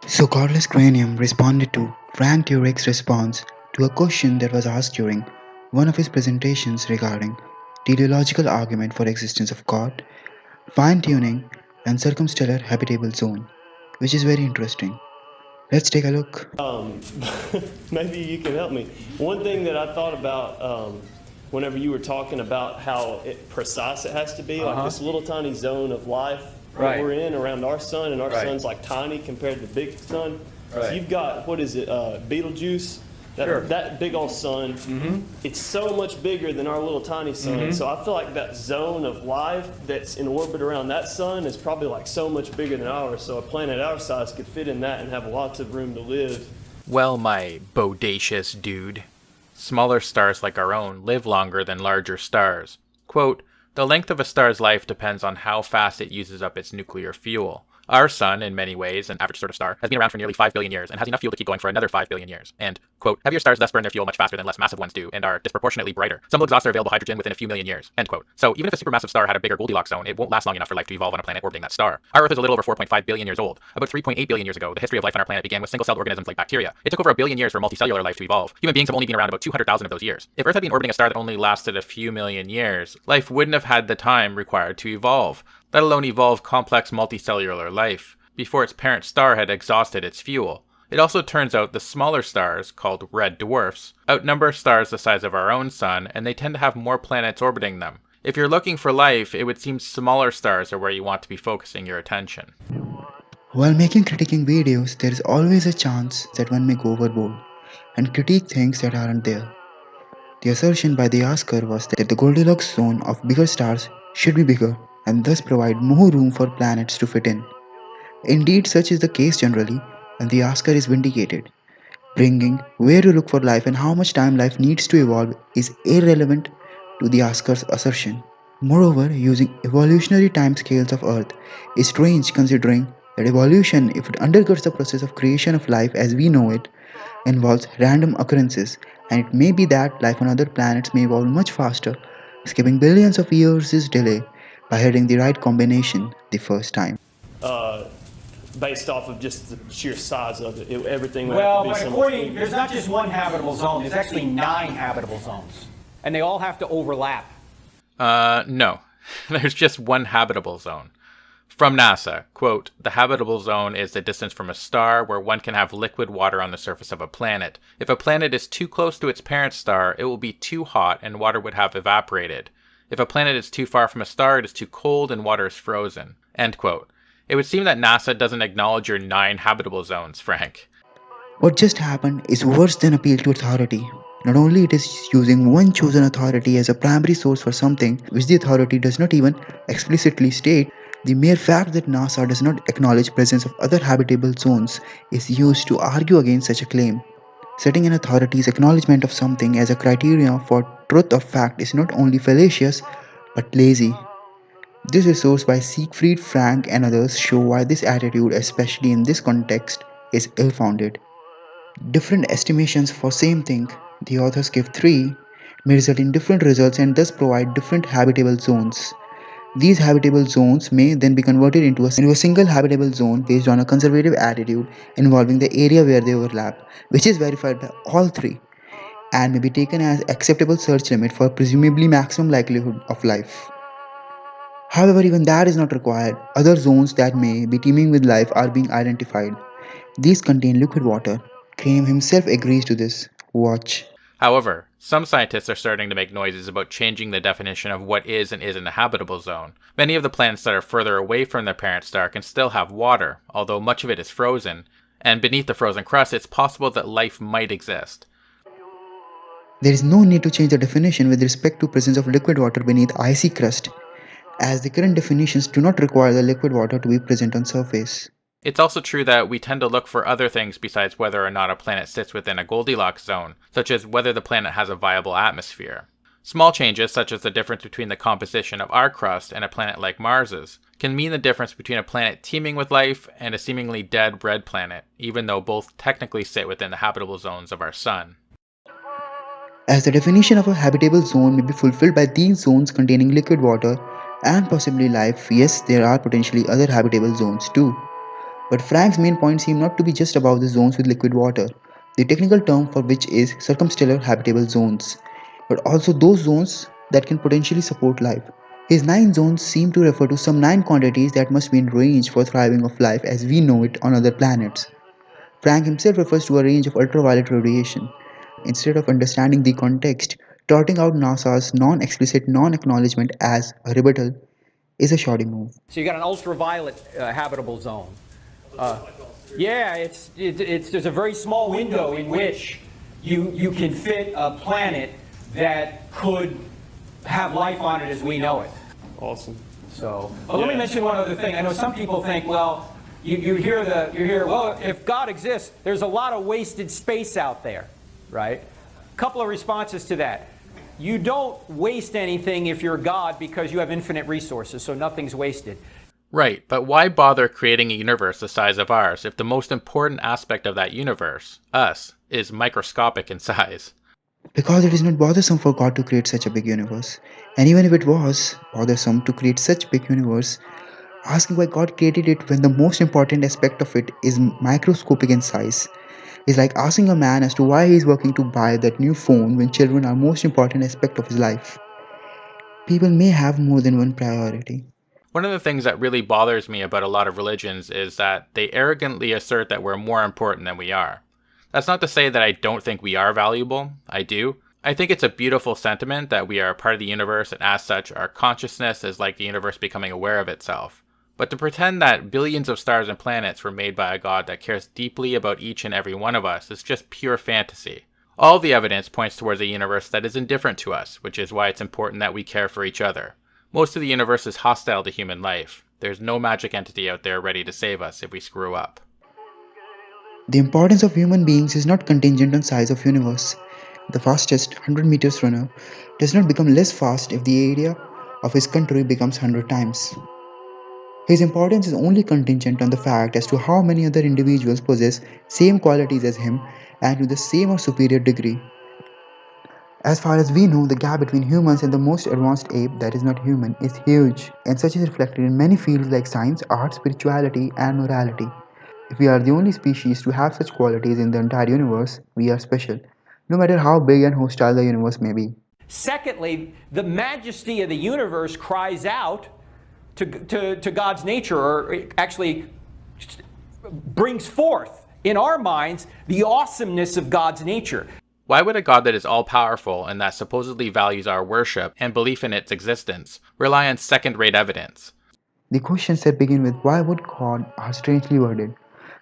So Godless Cranium responded to Frank Turek's response to a question that was asked during one of his presentations regarding teleological argument for existence of God, fine-tuning, and circumstellar habitable zone, which is very interesting. Let's take a look. Maybe you can help me. One thing that I thought about whenever you were talking about how precise it has to be, like this little tiny zone of life that we're in around our sun, and our sun's like tiny compared to the big sun. So you've got, what is it, Betelgeuse? That big old sun, it's so much bigger than our little tiny sun. So I feel like that zone of life that's in orbit around that sun is probably like so much bigger than ours. So a planet our size could fit in that and have lots of room to live. Well, my bodacious dude, smaller stars like our own live longer than larger stars. Quote, the length of a star's life depends on how fast it uses up its nuclear fuel. Our sun, in many ways, an average sort of star, has been around for nearly 5 billion years and has enough fuel to keep going for another 5 billion years. And, quote, heavier stars thus burn their fuel much faster than less massive ones do and are disproportionately brighter. Some will exhaust their available hydrogen within a few million years, end quote. So even if a supermassive star had a bigger Goldilocks zone, it won't last long enough for life to evolve on a planet orbiting that star. Our Earth is a little over 4.5 billion years old. About 3.8 billion years ago, the history of life on our planet began with single-celled organisms like bacteria. It took over a billion years for multicellular life to evolve. Human beings have only been around about 200,000 of those years. If Earth had been orbiting a star that only lasted a few million years, life wouldn't have had the time required to evolve, let alone evolve complex multicellular life, before its parent star had exhausted its fuel. It also turns out the smaller stars, called red dwarfs, outnumber stars the size of our own sun, and they tend to have more planets orbiting them. If you're looking for life, it would seem smaller stars are where you want to be focusing your attention. While making critiquing videos, there is always a chance that one may go overboard and critique things that aren't there. The assertion by the asker was that the Goldilocks zone of bigger stars should be bigger and thus provide more room for planets to fit in. Indeed, such is the case generally, and the asker is vindicated. Bringing where to look for life and how much time life needs to evolve is irrelevant to the asker's assertion. Moreover, using evolutionary timescales of Earth is strange considering that evolution, if it undergoes the process of creation of life as we know it, involves random occurrences, and it may be that life on other planets may evolve much faster, skipping billions of years' delay by hitting the right combination the first time. Based off of just the sheer size of it, everything would Well, have to but be so according, much there's not just one habitable zone, there's actually 9 habitable zones. And they all have to overlap. No. There's just one habitable zone. From NASA, quote, the habitable zone is the distance from a star where one can have liquid water on the surface of a planet. If a planet is too close to its parent star, it will be too hot and water would have evaporated. If a planet is too far from a star, it is too cold and water is frozen, end quote. It would seem that NASA doesn't acknowledge your 9 habitable zones, Frank. What just happened is worse than appeal to authority. Not only it is using one chosen authority as a primary source for something which the authority does not even explicitly state, the mere fact that NASA does not acknowledge presence of other habitable zones is used to argue against such a claim. Setting an authority's acknowledgement of something as a criterion for truth of fact is not only fallacious but lazy. This resource by Siegfried Frank and others show why this attitude, especially in this context, is ill-founded. Different estimations for same thing, the authors give 3, may result in different results and thus provide different habitable zones. These habitable zones may then be converted into a single habitable zone based on a conservative attitude involving the area where they overlap, which is verified by all 3, and may be taken as acceptable search limit for presumably maximum likelihood of life. However, even that is not required. Other zones that may be teeming with life are being identified. These contain liquid water. Cranium himself agrees to this. Watch. However, some scientists are starting to make noises about changing the definition of what is and isn't a habitable zone. Many of the planets that are further away from their parent star can still have water, although much of it is frozen, and beneath the frozen crust it's possible that life might exist. There is no need to change the definition with respect to presence of liquid water beneath icy crust, as the current definitions do not require the liquid water to be present on surface. It's also true that we tend to look for other things besides whether or not a planet sits within a Goldilocks zone, such as whether the planet has a viable atmosphere. Small changes, such as the difference between the composition of our crust and a planet like Mars's, can mean the difference between a planet teeming with life and a seemingly dead red planet, even though both technically sit within the habitable zones of our sun. As the definition of a habitable zone may be fulfilled by these zones containing liquid water and possibly life, yes, there are potentially other habitable zones too. But Frank's main point seemed not to be just about the zones with liquid water, the technical term for which is circumstellar habitable zones, but also those zones that can potentially support life. His 9 zones seem to refer to some 9 quantities that must be in range for thriving of life as we know it on other planets. Frank himself refers to a range of ultraviolet radiation. Instead of understanding the context, trotting out NASA's non-explicit non-acknowledgement as a rebuttal is a shoddy move. So you got an ultraviolet habitable zone. Yeah, it's there's a very small window in which you can fit a planet that could have life on it as we know it. Awesome. So, let me mention one other thing. I know some people think, well, you hear, well, if God exists, there's a lot of wasted space out there, right? A couple of responses to that. You don't waste anything if you're God because you have infinite resources, so nothing's wasted. Right, but why bother creating a universe the size of ours if the most important aspect of that universe, us, is microscopic in size? Because it is not bothersome for God to create such a big universe. And even if it was bothersome to create such a big universe, asking why God created it when the most important aspect of it is microscopic in size is like asking a man as to why he is working to buy that new phone when children are most important aspect of his life. People may have more than one priority. One of the things that really bothers me about a lot of religions is that they arrogantly assert that we're more important than we are. That's not to say that I don't think we are valuable. I do. I think it's a beautiful sentiment that we are a part of the universe, and as such, our consciousness is like the universe becoming aware of itself. But to pretend that billions of stars and planets were made by a God that cares deeply about each and every one of us is just pure fantasy. All the evidence points towards a universe that is indifferent to us, which is why it's important that we care for each other. Most of the universe is hostile to human life. There's no magic entity out there ready to save us if we screw up. The importance of human beings is not contingent on size of universe. The fastest 100 meters runner does not become less fast if the area of his country becomes 100 times. His importance is only contingent on the fact as to how many other individuals possess same qualities as him and to the same or superior degree. As far as we know, the gap between humans and the most advanced ape that is not human is huge, and such is reflected in many fields like science, art, spirituality, and morality. If we are the only species to have such qualities in the entire universe, we are special, no matter how big and hostile the universe may be. Secondly, the majesty of the universe cries out to God's nature, or actually brings forth in our minds the awesomeness of God's nature. Why would a God that is all-powerful and that supposedly values our worship and belief in its existence rely on second-rate evidence? The questions that begin with "why would God" are strangely worded.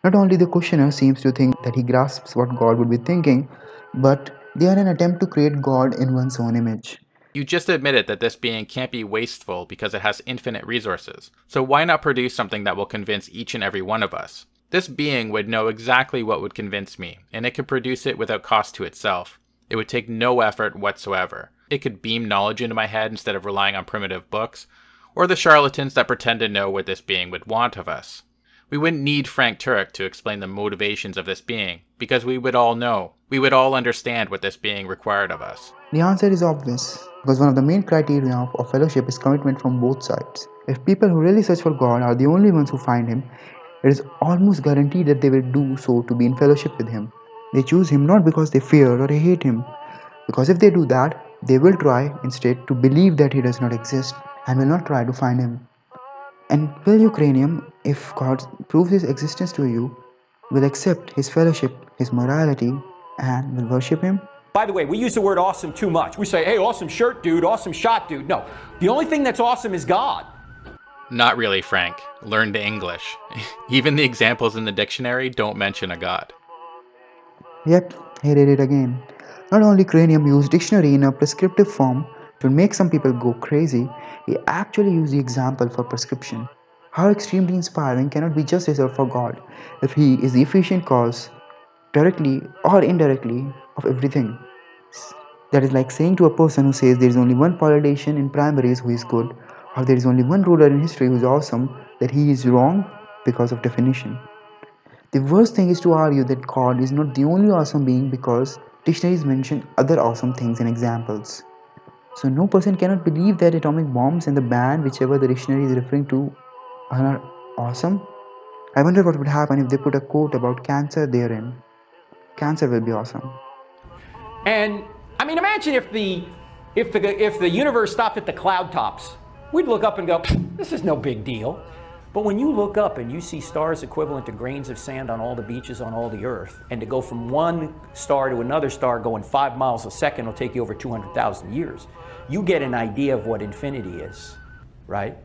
Not only the questioner seems to think that he grasps what God would be thinking, but they are an attempt to create God in one's own image. You just admitted that this being can't be wasteful because it has infinite resources, so why not produce something that will convince each and every one of us? This being would know exactly what would convince me, and it could produce it without cost to itself. It would take no effort whatsoever. It could beam knowledge into my head instead of relying on primitive books, or the charlatans that pretend to know what this being would want of us. We wouldn't need Frank Turek to explain the motivations of this being, because we would all know. We would all understand what this being required of us. The answer is obvious, because one of the main criteria of fellowship is commitment from both sides. If people who really search for God are the only ones who find Him, it is almost guaranteed that they will do so to be in fellowship with Him. They choose Him not because they fear or hate Him, because if they do that, they will try instead to believe that He does not exist and will not try to find Him. And will you, Cranium, if God proves His existence to you, will accept His fellowship, His morality, and will worship Him? By the way, we use the word awesome too much. We say, hey, awesome shirt, dude, awesome shot, dude. No, the only thing that's awesome is God. Not really, Frank. Learn the English. Even the examples in the dictionary don't mention a god. Yep, he did it again. Not only Cranium used dictionary in a prescriptive form to make some people go crazy, he actually used the example for prescription. How extremely inspiring cannot be just reserved for God if He is the efficient cause, directly or indirectly, of everything. That is like saying to a person who says there is only one politician in primaries who is good, or there is only one ruler in history who is awesome, that he is wrong because of definition. The worst thing is to argue that God is not the only awesome being because dictionaries mention other awesome things in examples. So no person cannot believe that atomic bombs and the band, whichever the dictionary is referring to, are awesome. I wonder what would happen if they put a quote about cancer therein. Cancer will be awesome. And I mean, imagine if the universe stopped at the cloud tops. We'd look up and go, this is no big deal. But when you look up and you see stars equivalent to grains of sand on all the beaches on all the Earth, and to go from one star to another star going 5 miles a second will take you over 200,000 years, you get an idea of what infinity is, right?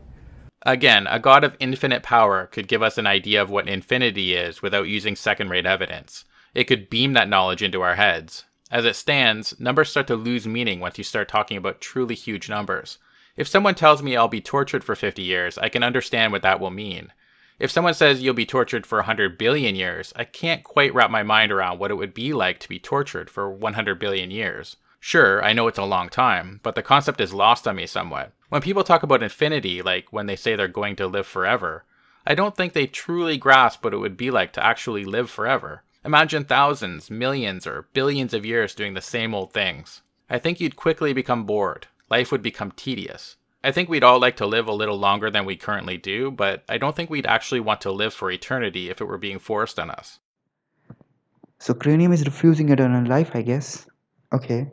Again, a god of infinite power could give us an idea of what infinity is without using second-rate evidence. It could beam that knowledge into our heads. As it stands, numbers start to lose meaning once you start talking about truly huge numbers. If someone tells me I'll be tortured for 50 years, I can understand what that will mean. If someone says you'll be tortured for 100 billion years, I can't quite wrap my mind around what it would be like to be tortured for 100 billion years. Sure, I know it's a long time, but the concept is lost on me somewhat. When people talk about infinity, like when they say they're going to live forever, I don't think they truly grasp what it would be like to actually live forever. Imagine thousands, millions, or billions of years doing the same old things. I think you'd quickly become bored. Life would become tedious. I think we'd all like to live a little longer than we currently do, but I don't think we'd actually want to live for eternity if it were being forced on us. So Cranium is refusing eternal life, I guess. Okay.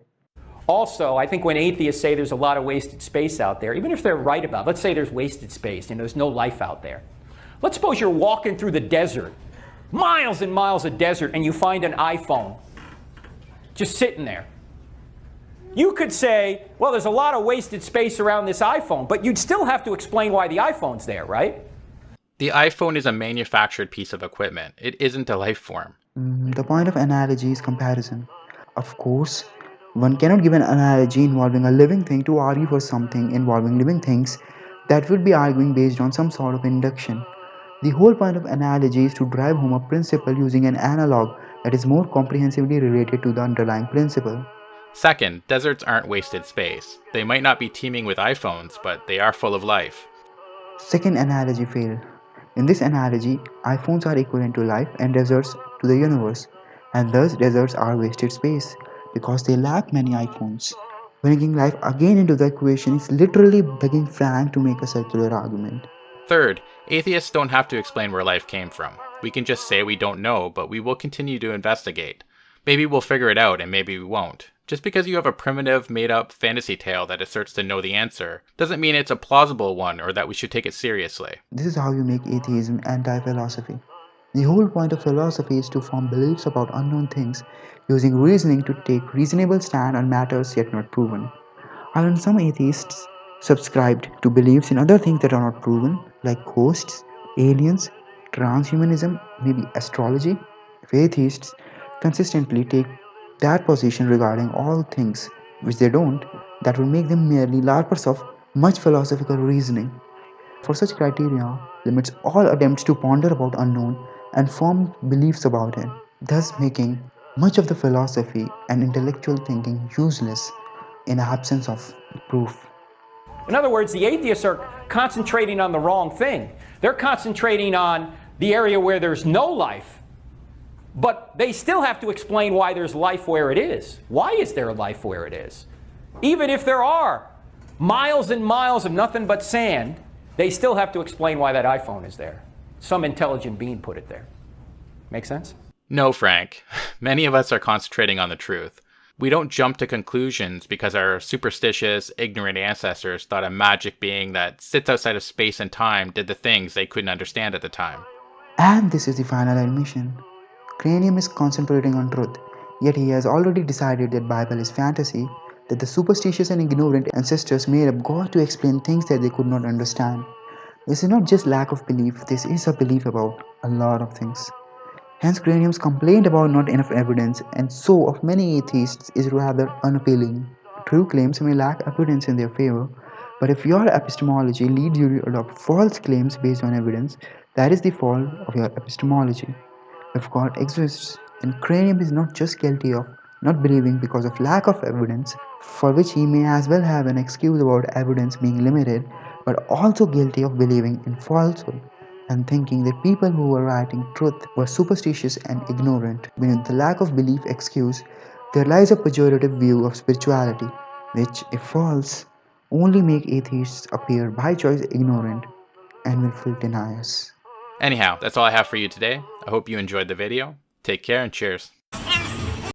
Also, I think when atheists say there's a lot of wasted space out there, even if they're right about it, let's say there's wasted space and there's no life out there. Let's suppose you're walking through the desert, miles and miles of desert, and you find an iPhone just sitting there. You could say, well, there's a lot of wasted space around this iPhone, but you'd still have to explain why the iPhone's there, right? The iPhone is a manufactured piece of equipment. It isn't a life form. The point of analogy is comparison. Of course, one cannot give an analogy involving a living thing to argue for something involving living things that would be arguing based on some sort of induction. The whole point of analogy is to drive home a principle using an analog that is more comprehensively related to the underlying principle. Second, deserts aren't wasted space. They might not be teeming with iPhones, but they are full of life. Second analogy failed. In this analogy, iPhones are equivalent to life and deserts to the universe, and thus deserts are wasted space because they lack many iPhones. Bringing life again into the equation is literally begging Frank to make a circular argument. Third, atheists don't have to explain where life came from. We can just say we don't know, but we will continue to investigate. Maybe we'll figure it out and maybe we won't. Just because you have a primitive, made-up fantasy tale that asserts to know the answer, doesn't mean it's a plausible one or that we should take it seriously. This is how you make atheism anti-philosophy. The whole point of philosophy is to form beliefs about unknown things, using reasoning to take reasonable stand on matters yet not proven. While some atheists subscribed to beliefs in other things that are not proven, like ghosts, aliens, transhumanism, maybe astrology, if atheists consistently take that position regarding all things which they don't, that would make them merely larpers of much philosophical reasoning. For such criteria limits all attempts to ponder about unknown and form beliefs about it, thus making much of the philosophy and intellectual thinking useless in absence of proof. In other words, the atheists are concentrating on the wrong thing. They're concentrating on the area where there's no life. But they still have to explain why there's life where it is. Why is there life where it is? Even if there are miles and miles of nothing but sand, they still have to explain why that iPhone is there. Some intelligent being put it there. Make sense? No, Frank. Many of us are concentrating on the truth. We don't jump to conclusions because our superstitious, ignorant ancestors thought a magic being that sits outside of space and time did the things they couldn't understand at the time. And this is the final admission. Cranium is concentrating on truth, yet he has already decided that Bible is fantasy, that the superstitious and ignorant ancestors made up God to explain things that they could not understand. This is not just lack of belief, this is a belief about a lot of things. Hence Cranium's complaint about not enough evidence, and so of many atheists, is rather unappealing. True claims may lack evidence in their favor, but if your epistemology leads you to adopt false claims based on evidence, that is the fault of your epistemology. If God exists, then Cranium is not just guilty of not believing because of lack of evidence, for which he may as well have an excuse about evidence being limited, but also guilty of believing in falsehood and thinking that people who were writing truth were superstitious and ignorant. Beneath the lack of belief excuse, there lies a pejorative view of spirituality, which, if false, only make atheists appear by choice ignorant and willful deniers. Anyhow, that's all I have for you today. I hope you enjoyed the video. Take care and cheers.